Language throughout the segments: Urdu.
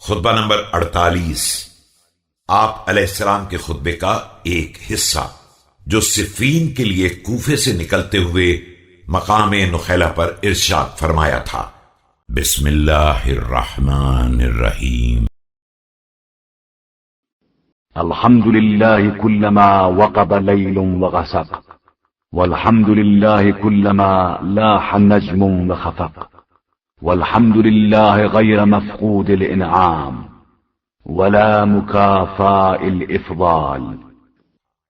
خطبہ نمبر 48 آپ علیہ السلام کے خطبے کا ایک حصہ جو صفین کے لیے کوفے سے نکلتے ہوئے مقام نخیلہ پر ارشاد فرمایا تھا۔ بسم اللہ الرحمن الرحیم۔ الحمد لله كلما وقب ليل وغسق والحمد لله كلما لاح نجم وخفق والحمد لله غير مفقود الانعام ولا مكافاء الافضال۔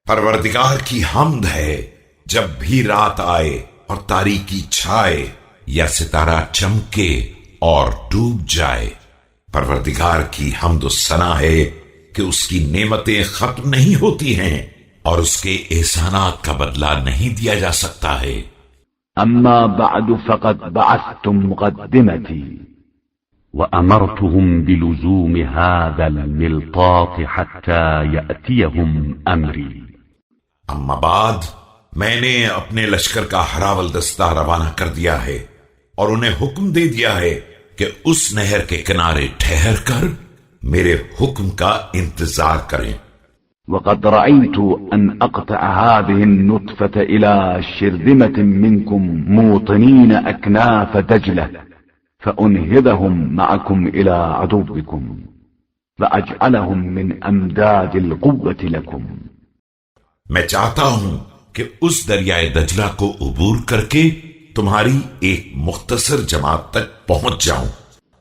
پروردگار کی حمد ہے جب بھی رات آئے اور تاریکی چھائے یا ستارہ چمکے اور ڈوب جائے۔ پروردگار کی حمد و ثنا ہے کہ اس کی نعمتیں ختم نہیں ہوتی ہیں اور اس کے احسانات کا بدلہ نہیں دیا جا سکتا ہے۔ اما بعد فقد بعثت مقدمتي وامرتهم بلزوم هذا الملطاط حتى يأتيهم امري۔ اما بعد میں نے اپنے لشکر کا ہراول دستہ روانہ کر دیا ہے اور انہیں حکم دے دیا ہے کہ اس نہر کے کنارے ٹھہر کر میرے حکم کا انتظار کریں۔ وقد رأيت أن أقطع هذه النطفة إلى شرذمة منكم موطنين أكناف دجلة فأنهدهم معكم إلى عدوكم وأجعلهم من أمداد القوة لكم۔ میں چاہتا ہوں کہ اس دریائے دجلہ کو عبور کر کے تمہاری ایک مختصر جماعت تک پہنچ جاؤں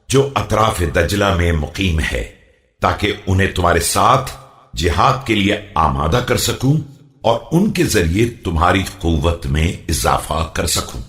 جو اطراف دجلہ میں مقیم ہے، تاکہ انہیں تمہارے ساتھ جہاد کے لیے آمادہ کر سکوں اور ان کے ذریعے تمہاری قوت میں اضافہ کر سکوں۔